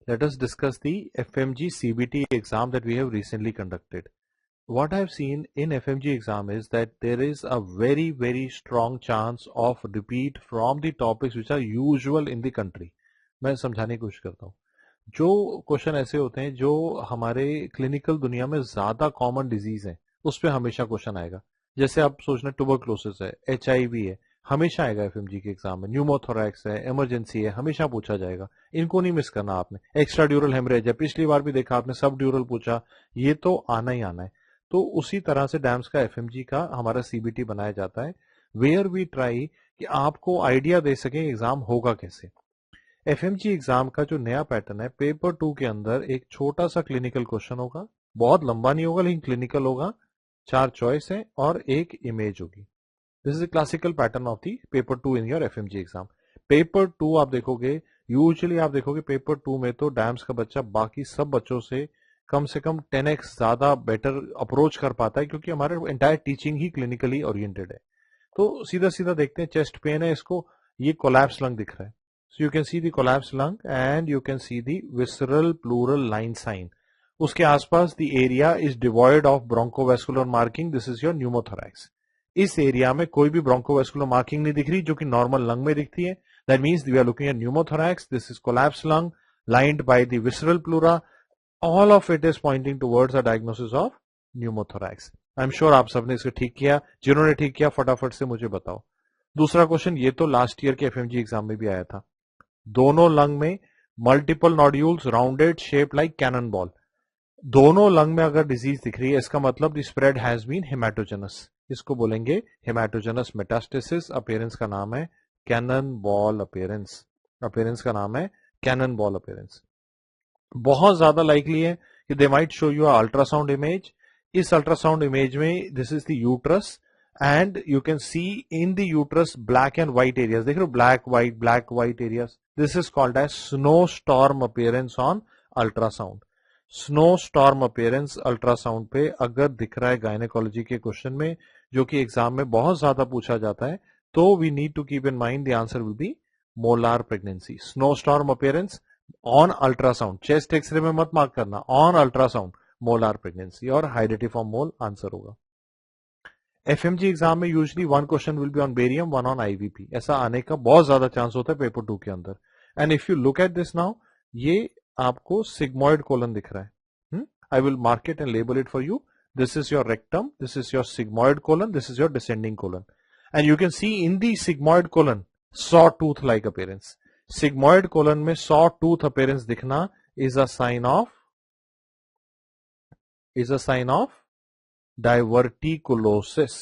Let us discuss the FMG CBT exam that we have recently conducted. What I have seen in FMG exam is that there is a very strong chance of repeat from the topics which are usual in the country. मैं समझाने की कोशिश करता हूँ. जो question ऐसे होते हैं जो हमारे क्लिनिकल दुनिया में ज्यादा कॉमन डिजीज है उस पर हमेशा क्वेश्चन आएगा. जैसे आप सोचना ट्यूबरक्लोसिस है, HIV है, हमेशा आएगा एफएमजी के एग्जाम में. न्यूमोथोरैक्स है, इमरजेंसी है, हमेशा पूछा जाएगा. इनको नहीं मिस करना आपने. एक्स्ट्रा ड्यूरल हेमरेज है, पिछली बार भी देखा आपने, सब ड्यूरल पूछा, ये तो आना ही आना है. तो उसी तरह से डैम्स का एफएमजी का हमारा सीबीटी बनाया जाता है, वेयर वी ट्राई कि आपको आइडिया दे सके एग्जाम होगा कैसे. एफएमजी एग्जाम का जो नया पैटर्न है, पेपर 2 के अंदर एक छोटा सा क्लिनिकल क्वेश्चन होगा, बहुत लंबा नहीं होगा लेकिन क्लिनिकल होगा, 4 चॉइस है और एक इमेज होगी. This is classical pattern of the paper 2 in your FMG exam. Paper 2 आप देखोगे, यूजुअली आप देखोगे पेपर 2 में तो डैम्स का बच्चा बाकी सब बच्चों से कम 10x ज्यादा बेटर अप्रोच कर पाता है, क्योंकि हमारे एंटायर टीचिंग ही क्लिनिकली ओरिएंटेड है. तो सीधा सीधा देखते हैं. चेस्ट पेन है, इसको ये कोलैप्स लंग दिख रहा है. So you can see the collapse lung and you can see the visceral pleural line sign. उसके आसपास the area is devoid of bronchovascular marking. This is your pneumothorax. इस area में कोई भी ब्रोंकोवेस्कुलर मार्किंग नहीं दिख रही, जो कि नॉर्मल लंग में दिखती है. That means we are looking at pneumothorax. This is collapse lung lined by the visceral pleura. All of it is pointing towards a diagnosis of pneumothorax. I am sure आप सबने इसको ठीक किया. जिन्होंने ठीक किया फटाफट से मुझे बताओ. दूसरा क्वेश्चन, ये तो लास्ट ईयर के एफएमजी एग्जाम में भी आया था. दोनों लंग में multiple nodules rounded shape like cannon ball. दोनों लंग में अगर डिजीज दिख रही है, इसका मतलब द स्प्रेड हैज बीन हेमाटोजेनस. इसको बोलेंगे हेमाटोजेनस मेटास्टेसिस. अपीयरेंस का नाम है कैनन बॉल अपीयरेंस. अपीयरेंस का नाम है कैनन बॉल अपीयरेंस. बहुत ज्यादा लाइकली है कि they might show you ultrasound image. इस अल्ट्रासाउंड इमेज में this is the uterus and you can see in the uterus black and white areas. देख रहे हो, black white areas. This is called as snow storm appearance on ultrasound. Snow storm appearance ultrasound पे अगर दिख रहा है gynaecology के question में, जो कि एग्जाम में बहुत ज्यादा पूछा जाता है, तो we need to keep in mind the answer will be molar pregnancy. Snow storm appearance on ultrasound. Chest X ray में मत मार्क करना, ऑन अल्ट्रासाउंड मोलार प्रेगनेंसी और हाइडेटिफॉर्म मोल आंसर होगा. एफएमजी एग्जाम में usually 1 question will be on barium, 1 on IVP. ऐसा आने का बहुत ज्यादा चांस होता है पेपर 2 के अंदर. And if you look at this now, ये आपको सिग्मोइड कोलन दिख रहा है. I will mark it and label it for you. This is your rectum, this is your sigmoid colon, this is your descending colon. And you can see in the sigmoid colon saw tooth like appearance. Sigmoid colon में saw tooth appearance दिखना is a sign of डाइवर्टिकुलोसिस.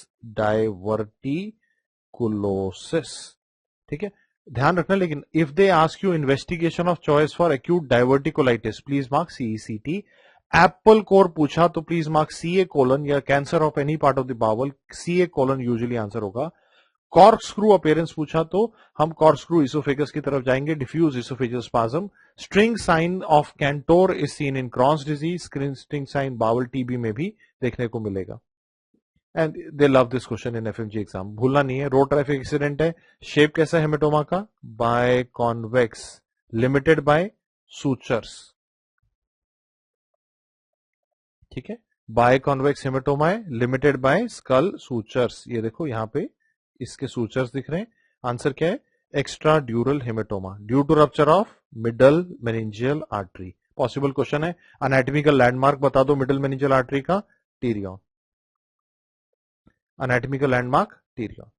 ठीक है, ध्यान रखना. लेकिन if they ask you investigation of choice for acute diverticulitis, please mark CECT. Apple core पूछा तो please mark CA colon, या cancer of any part of the bowel, CA colon usually answer होगा. Corkscrew appearance पूछा तो हम corkscrew oesophagus की तरफ जाएंगे, diffuse oesophageal spasm. String sign of Kantor is seen in Crohn's disease. String sign bowel TB में भी देखने को मिलेगा. And they love this question in FMG exam. भूलना नहीं है. रोड ट्रैफिक एक्सीडेंट है. शेप कैसा है हेमेटोमा का? Biconvex, limited by sutures. ठीक है, बाय कॉन्वेक्स हेमेटोमा है, लिमिटेड बाय स्कल सूचर्स. ये देखो यहां पे इसके सूचर्स दिख रहे हैं. आंसर क्या है? Extradural haematoma due to rupture of middle meningeal artery. Possible question है. एनाटॉमिकल लैंडमार्क बता दो मिडल मेनिंजियल आर्टरी का. टीरियन. Anatomical landmark pterion.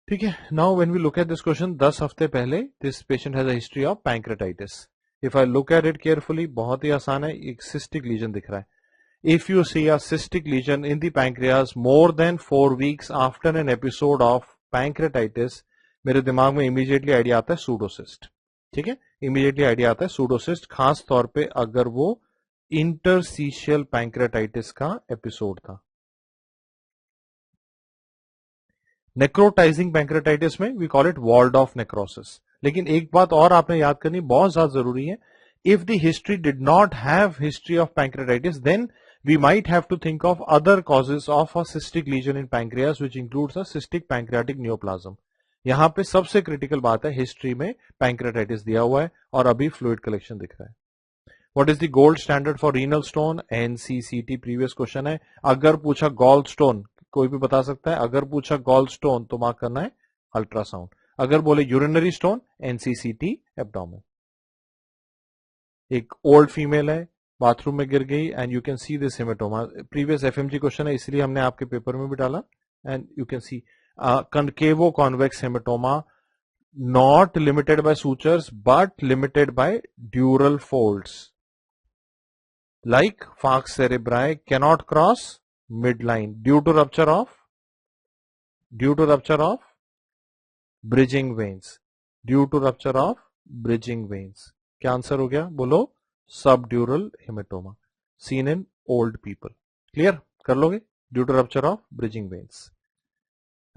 ठीक है. Now when we look at this question, 10 हफ्ते पहले this patient has a history of pancreatitis. If I look at it carefully, बहुत ही आसान है. एक सिस्टिक लीजन दिख रहा है. If you see a cystic lesion in the pancreas more than 4 weeks after an episode of pancreatitis, मेरे दिमाग में इमीडिएटली आइडिया आता है सूडोसिस्ट. ठीक है, इमीडिएटली आइडिया आता है सूडोसिस्ट, खास तौर पे अगर वो इंटरस्टिशियल पैंक्रेटाइटिस का एपिसोड था. नेक्रोटाइजिंग पैंक्रेटाइटिस में we call it walled off necrosis. लेकिन एक बात और आपने याद करनी बहुत ज्यादा जरूरी है. If the history did not have history of pancreatitis, then we might have to think of other causes of a cystic lesion in pancreas, which includes a cystic pancreatic neoplasm. यहां पे सबसे क्रिटिकल बात है, history में pancreatitis दिया हुआ है और अभी फ्लूइड कलेक्शन दिख रहा है। What is the gold standard for renal stone? NCCT previous question है। अगर पूछा गॉल स्टोन, कोई भी बता सकता है, अगर पूछा गॉल स्टोन तो मार्क करना है अल्ट्रासाउंड। अगर बोले यूरिनरी स्टोन, एनसीसीटी एब्डोमेन। एक ओल्ड फीमेल है, बाथरूम में गिर गई and you can see this haematoma. Previous FMG question है, इसलिए हमने आपके पेपर में भी डाला। And you can C concavo convex hematoma, not limited by sutures but limited by dural folds, like Fox cerebri, cannot cross midline due to rupture of bridging veins, due to rupture of bridging veins। क्या answer हो गया बोलो? Subdural haematoma seen in old people। Clear कर लोगे? Due to rupture of bridging veins.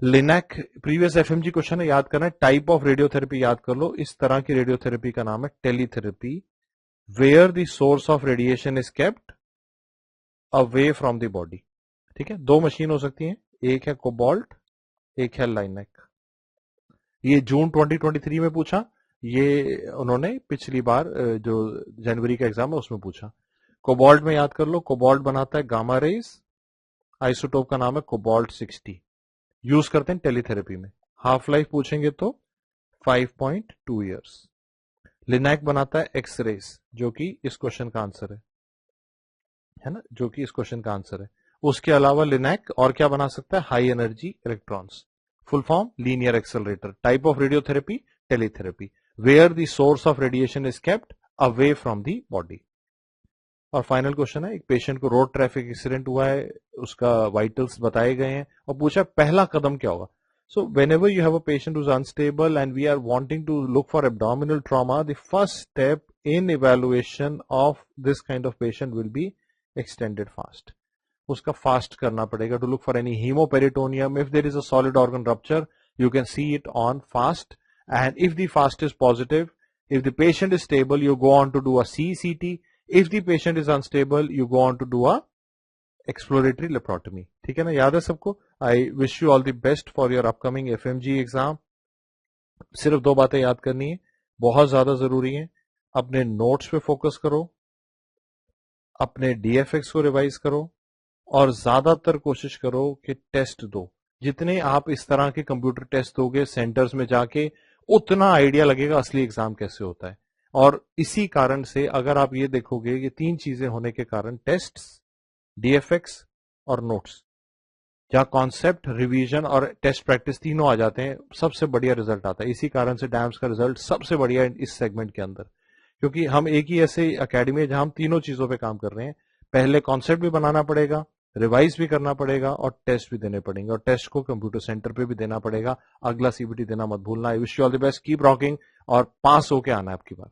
Linac previous FMG question है, याद करना है। टाइप ऑफ रेडियोथेरेपी याद कर लो। इस तरह की रेडियोथेरेपी का नाम है teletherapy, where the source of radiation is kept away from the body. ठीक है, दो मशीन हो सकती हैं, एक है कोबाल्ट, एक है लाइनेक। ये जून 2023 में पूछा, ये उन्होंने पिछली बार जो जनवरी का एग्जाम है उसमें पूछा। कोबाल्ट में याद कर लो, कोबाल्ट बनाता है गामा रेज, आइसोटोप का नाम है कोबाल्ट 60, यूज करते हैं टेलीथेरेपी में। हाफ लाइफ पूछेंगे तो 5.2 इयर्स। लिनैक बनाता है एक्स रेस, जो कि इस क्वेश्चन का आंसर है ना, जो कि इस क्वेश्चन का आंसर है। उसके अलावा लिनैक और क्या बना सकता है? High energy electrons. Full form linear accelerator. Type of radiotherapy teletherapy, where the source of radiation is kept away from the body. और फाइनल क्वेश्चन है, एक पेशेंट को रोड ट्रैफिक एक्सीडेंट हुआ है, उसका वाइटल्स बताए गए हैं और पूछा पहला कदम क्या होगा। सो whenever you have a patient who's unstable and we are wanting to look for abdominal trauma, the first step in evaluation of this kind of patient will be extended fast। उसका fast करना पड़ेगा to look for any hemoperitoneum. If there is a solid organ rupture, you can see it on fast, and if the fast is positive, if the patient is stable, you go on to do a CCT. If the patient is unstable, you go on to do a exploratory laparotomy। ठीक है ना, याद है सबको? I wish you all the best for your upcoming FMG exam. सिर्फ दो बातें याद करनी है, बहुत ज्यादा जरूरी है। अपने नोट्स पे फोकस करो, अपने डीएफएक्स को रिवाइज करो और ज्यादातर कोशिश करो कि टेस्ट दो। जितने आप इस तरह के कंप्यूटर टेस्ट दोगे सेंटर्स में जाके, उतना आइडिया लगेगा असली एग्जाम कैसे होता है। और इसी कारण से अगर आप ये देखोगे, ये तीन चीजें होने के कारण, टेस्ट्स, डीएफएक्स और नोट्स, जहां कॉन्सेप्ट, रिवीजन और टेस्ट प्रैक्टिस तीनों आ जाते हैं, सबसे बढ़िया रिजल्ट आता है। इसी कारण से डैम्स का रिजल्ट सबसे बढ़िया है इस सेगमेंट के अंदर, क्योंकि हम एक ही ऐसे अकेडमी है जहां हम तीनों चीजों पे काम कर रहे हैं। पहले कॉन्सेप्ट भी बनाना पड़ेगा, रिवाइज भी करना पड़ेगा और टेस्ट भी देने पड़ेंगे, और टेस्ट को कंप्यूटर सेंटर पे भी देना पड़ेगा। अगला सीबीटी देना मत भूलना। I wish you all the best, keep rocking और पास होके आना है आपकी बार।